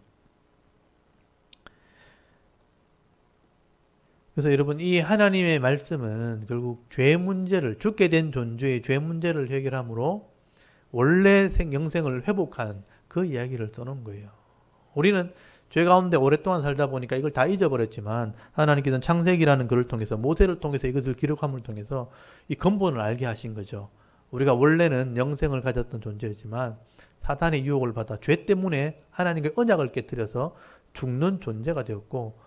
그래서 여러분, 이 하나님의 말씀은 결국 죄 문제를, 죽게 된 존재의 죄 문제를 해결함으로 원래 영생을 회복한 그 이야기를 써놓은 거예요. 우리는 죄 가운데 오랫동안 살다 보니까 이걸 다 잊어버렸지만 하나님께서는 창세기라는 글을 통해서, 모세를 통해서 이것을 기록함을 통해서 이 근본을 알게 하신 거죠. 우리가 원래는 영생을 가졌던 존재이지만 사탄의 유혹을 받아 죄 때문에 하나님의 언약을 깨뜨려서 죽는 존재가 되었고,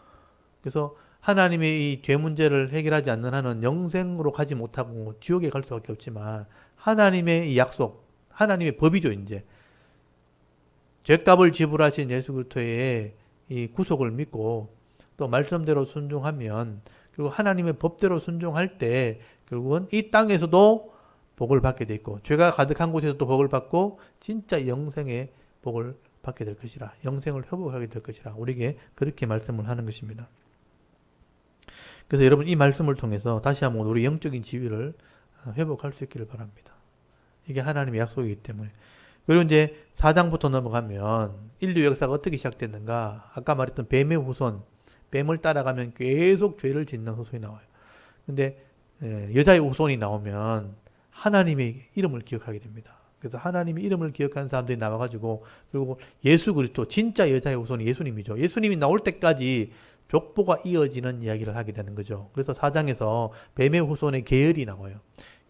그래서 하나님의 이 죄 문제를 해결하지 않는 한은 영생으로 가지 못하고 지옥에 갈 수밖에 없지만, 하나님의 이 약속, 하나님의 법이죠. 이제 죄값을 지불하신 예수 그리스도의 이 구속을 믿고 또 말씀대로 순종하면, 그리고 하나님의 법대로 순종할 때 결국은 이 땅에서도 복을 받게 돼 있고, 죄가 가득한 곳에서도 복을 받고 진짜 영생의 복을 받게 될 것이라, 영생을 회복하게 될 것이라, 우리에게 그렇게 말씀을 하는 것입니다. 그래서 여러분, 이 말씀을 통해서 다시 한번 우리 영적인 지위를 회복할 수 있기를 바랍니다. 이게 하나님의 약속이기 때문에. 그리고 이제 4장부터 넘어가면 인류 역사가 어떻게 시작됐는가, 아까 말했던 뱀의 후손, 뱀을 따라가면 계속 죄를 짓는 후손이 나와요. 근데 여자의 후손이 나오면 하나님의 이름을 기억하게 됩니다. 그래서 하나님의 이름을 기억하는 사람들이 나와가지고, 그리고 예수 그리스도, 진짜 여자의 후손이 예수님이죠. 예수님이 나올 때까지 족보가 이어지는 이야기를 하게 되는 거죠. 그래서 4장에서 뱀의 후손의 계열이 나와요.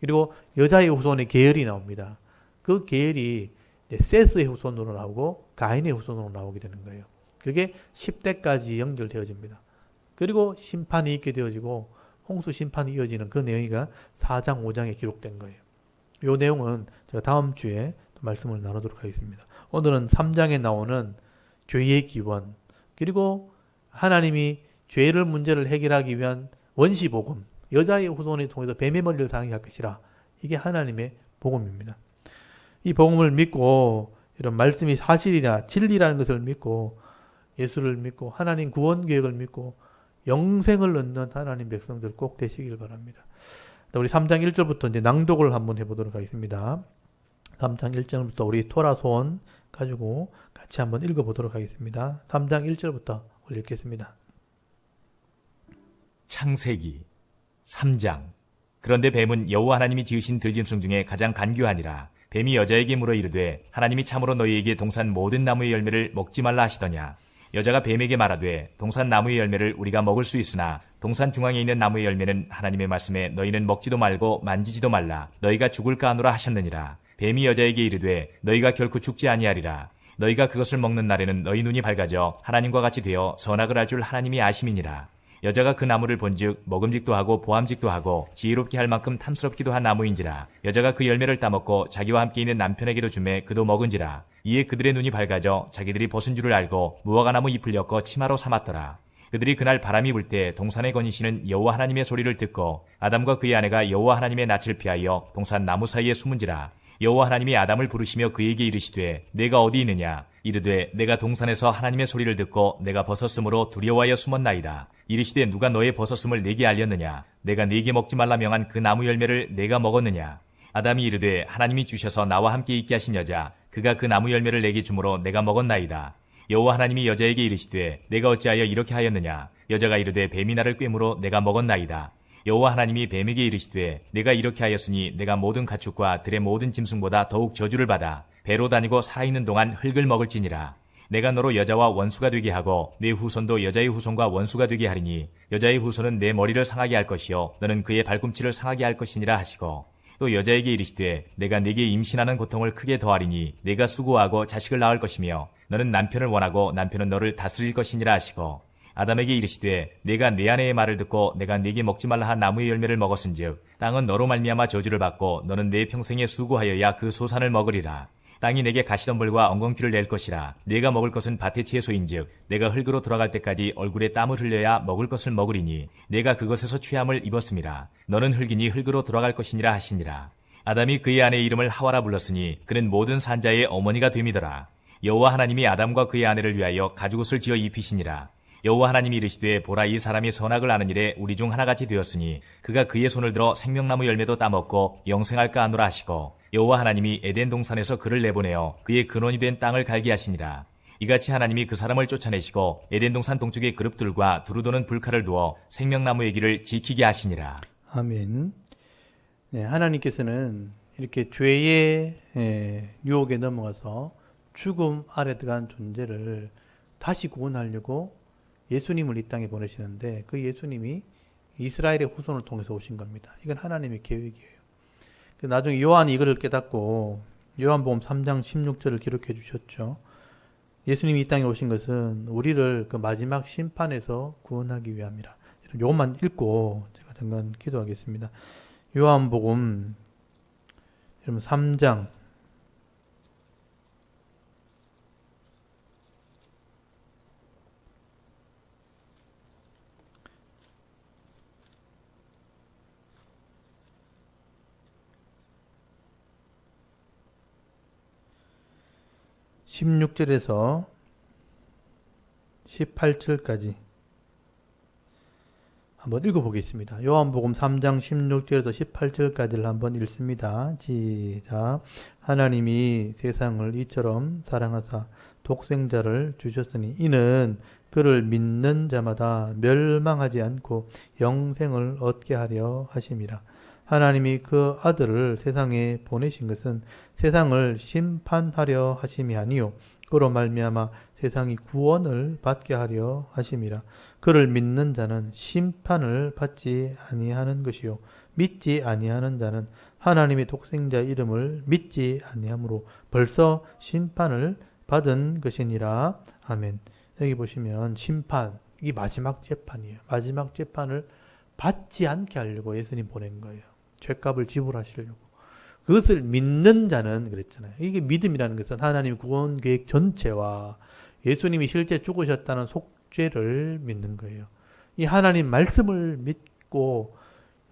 그리고 여자의 후손의 계열이 나옵니다. 그 계열이 셋의 후손으로 나오고 가인의 후손으로 나오게 되는 거예요. 그게 10대까지 연결되어집니다. 그리고 심판이 있게 되어지고 홍수 심판이 이어지는 그 내용이가 4장, 5장에 기록된 거예요. 이 내용은 제가 다음 주에 말씀을 나누도록 하겠습니다. 오늘은 3장에 나오는 죄의 기원, 그리고 하나님이 죄를 문제를 해결하기 위한 원시복음, 여자의 후손을 통해서 뱀의 머리를 상하게 할 것이라. 이게 하나님의 복음입니다. 이 복음을 믿고 이런 말씀이 사실이라 진리라는 것을 믿고 예수를 믿고 하나님 구원 계획을 믿고 영생을 얻는 하나님 백성들 꼭 되시길 바랍니다. 우리 3장 1절부터 이제 낭독을 한번 해보도록 하겠습니다. 3장 1절부터 우리 토라 소원 가지고 같이 한번 읽어보도록 하겠습니다. 3장 1절부터 우리 읽겠습니다. 창세기 3장. 그런데 뱀은 여호와 하나님이 지으신 들짐승 중에 가장 간교하니라. 뱀이 여자에게 물어 이르되 하나님이 참으로 너희에게 동산 모든 나무의 열매를 먹지 말라 하시더냐. 여자가 뱀에게 말하되 동산 나무의 열매를 우리가 먹을 수 있으나 동산 중앙에 있는 나무의 열매는 하나님의 말씀에 너희는 먹지도 말고 만지지도 말라. 너희가 죽을까 하노라 하셨느니라. 뱀이 여자에게 이르되 너희가 결코 죽지 아니하리라. 너희가 그것을 먹는 날에는 너희 눈이 밝아져 하나님과 같이 되어 선악을 알 줄 하나님이 아심이니라. 여자가 그 나무를 본즉 먹음직도 하고 보암직도 하고 지혜롭게 할 만큼 탐스럽기도 한 나무인지라. 여자가 그 열매를 따먹고 자기와 함께 있는 남편에게도 주매 그도 먹은지라. 이에 그들의 눈이 밝아져 자기들이 벗은 줄을 알고 무화과나무 잎을 엮어 치마로 삼았더라. 그들이 그날 바람이 불 때 동산에 거니시는 여호와 하나님의 소리를 듣고 아담과 그의 아내가 여호와 하나님의 낯을 피하여 동산 나무 사이에 숨은지라. 여호와 하나님이 아담을 부르시며 그에게 이르시되 내가 어디 있느냐. 이르되 내가 동산에서 하나님의 소리를 듣고 내가 벗었으므로 두려워하여 숨었나이다. 이르시되 누가 너의 벗었음을 내게 알렸느냐. 내가 네게 먹지 말라 명한 그 나무 열매를 내가 먹었느냐. 아담이 이르되 하나님이 주셔서 나와 함께 있게 하신 여자 그가 그 나무 열매를 내게 주므로 내가 먹었나이다. 여호와 하나님이 여자에게 이르시되 내가 어찌하여 이렇게 하였느냐. 여자가 이르되 뱀이 나를 꿰므로 내가 먹었나이다. 여호와 하나님이 뱀에게 이르시되 내가 이렇게 하였으니 내가 모든 가축과 들의 모든 짐승보다 더욱 저주를 받아 배로 다니고 살아있는 동안 흙을 먹을지니라. 내가 너로 여자와 원수가 되게 하고 내 후손도 여자의 후손과 원수가 되게 하리니 여자의 후손은 내 머리를 상하게 할 것이요 너는 그의 발꿈치를 상하게 할 것이니라 하시고 또 여자에게 이르시되 내가 네게 임신하는 고통을 크게 더하리니 내가 수고하고 자식을 낳을 것이며 너는 남편을 원하고 남편은 너를 다스릴 것이니라 하시고 아담에게 이르시되 내가 내 아내의 말을 듣고 내가 네게 먹지 말라 한 나무의 열매를 먹었은즉 땅은 너로 말미암아 저주를 받고 너는 내 평생에 수고하여야 그 소산을 먹으리라. 땅이 내게 가시덤불과 엉겅퀴를 낼 것이라. 내가 먹을 것은 밭의 채소인즉 내가 흙으로 돌아갈 때까지 얼굴에 땀을 흘려야 먹을 것을 먹으리니 내가 그것에서 취함을 입었음이라. 너는 흙이니 흙으로 돌아갈 것이니라 하시니라. 아담이 그의 아내의 이름을 하와라 불렀으니 그는 모든 산자의 어머니가 됨이더라. 여호와 하나님이 아담과 그의 아내를 위하여 가죽옷을 지어 입히시니라. 여호와 하나님이 이르시되 보라 이 사람이 선악을 아는 일에 우리 중 하나같이 되었으니 그가 그의 손을 들어 생명나무 열매도 따먹고 영생할까 하노라 하시고 여호와 하나님이 에덴 동산에서 그를 내보내어 그의 근원이 된 땅을 갈게 하시니라. 이같이 하나님이 그 사람을 쫓아내시고 에덴 동산 동쪽에 그룹들과 두루도는 불칼을 두어 생명나무의 길을 지키게 하시니라. 아멘. 네, 하나님께서는 이렇게 죄의 유혹에 넘어가서 죽음 아래 들어간 존재를 다시 구원하려고 예수님을 이 땅에 보내시는데 그 예수님이 이스라엘의 후손을 통해서 오신 겁니다. 이건 하나님의 계획이에요. 나중에 요한이 이거를 깨닫고 요한복음 3장 16절을 기록해 주셨죠. 예수님이 이 땅에 오신 것은 우리를 그 마지막 심판에서 구원하기 위함이라. 요것만 읽고 제가 잠깐 기도하겠습니다. 요한복음 3장 16절에서 18절까지 한번 읽어보겠습니다. 요한복음 3장 16절에서 18절까지를 한번 읽습니다. 시작. 하나님이 세상을 이처럼 사랑하사 독생자를 주셨으니 이는 그를 믿는 자마다 멸망하지 않고 영생을 얻게 하려 하심이라. 하나님이 그 아들을 세상에 보내신 것은 세상을 심판하려 하심이 아니요 그로 말미암아 세상이 구원을 받게 하려 하심이라. 그를 믿는 자는 심판을 받지 아니하는 것이요 믿지 아니하는 자는 하나님의 독생자 이름을 믿지 아니하므로 벌써 심판을 받은 것이니라. 아멘. 여기 보시면 심판, 이게 마지막 재판이에요. 마지막 재판을 받지 않게 하려고 예수님 보낸 거예요. 죄값을 지불하시려고. 그것을 믿는 자는 그랬잖아요. 이게 믿음이라는 것은 하나님 구원 계획 전체와 예수님이 실제 죽으셨다는 속죄를 믿는 거예요. 이 하나님 말씀을 믿고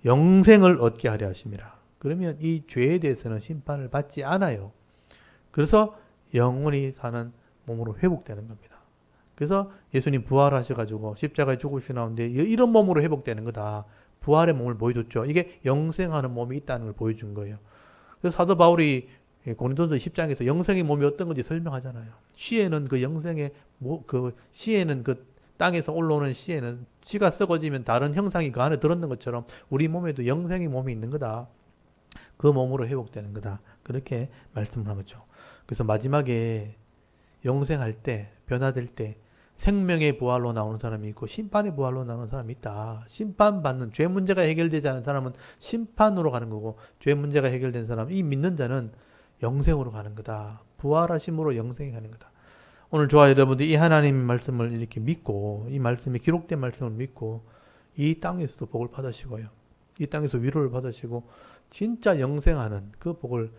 영생을 얻게 하려 하심이라. 그러면 이 죄에 대해서는 심판을 받지 않아요. 그래서 영원히 사는 몸으로 회복되는 겁니다. 그래서 예수님 부활하셔가지고 십자가에 죽으시나온데 이런 몸으로 회복되는 거다. 부활의 몸을 보여줬죠. 이게 영생하는 몸이 있다는 걸 보여준 거예요. 그래서 사도 바울이 고린도서 10장에서 영생의 몸이 어떤 건지 설명하잖아요. 시에는 그 영생의 시에는 그 땅에서 올라오는 시에는 씨가 썩어지면 다른 형상이 그 안에 들었는 것처럼 우리 몸에도 영생의 몸이 있는 거다. 그 몸으로 회복되는 거다. 그렇게 말씀을 한 거죠. 그래서 마지막에 영생할 때, 변화될 때 생명의 부활로 나오는 사람이 있고 심판의 부활로 나오는 사람이 있다. 심판받는 죄 문제가 해결되지 않은 사람은 심판으로 가는 거고 죄 문제가 해결된 사람, 이 믿는 자는 영생으로 가는 거다. 부활하심으로 영생이 가는 거다. 오늘 저와 여러분들이 이 하나님의 말씀을 이렇게 믿고 이 말씀이 기록된 말씀을 믿고 이 땅에서도 복을 받으시고요. 이 땅에서 위로를 받으시고 진짜 영생하는 그 복을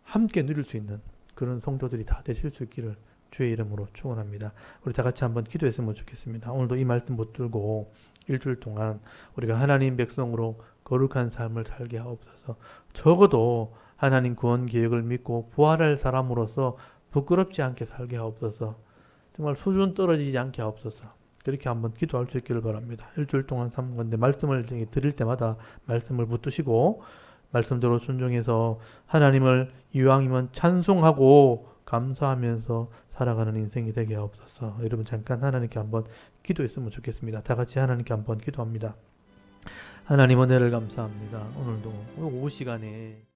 함께 누릴 수 있는 그런 성도들이 다 되실 수 있기를 주의 이름으로 축원합니다. 우리 다 같이 한번 기도했으면 좋겠습니다. 오늘도 이 말씀 붙들고 일주일 동안 우리가 하나님 백성으로 거룩한 삶을 살게 하옵소서. 적어도 하나님 구원 계획을 믿고 부활할 사람으로서 부끄럽지 않게 살게 하옵소서. 정말 수준 떨어지지 않게 하옵소서. 그렇게 한번 기도할 수 있기를 바랍니다. 일주일 동안 삼은 건데 말씀을 드릴 때마다 말씀을 붙드시고 말씀대로 순종해서 하나님을 이왕이면 찬송하고 감사하면서 살아가는 인생이 되게 하옵소서. 여러분 잠깐 하나님께 한번 기도했으면 좋겠습니다. 다 같이 하나님께 한번 기도합니다. 하나님 은혜를 감사합니다. 오늘도 오후 시간에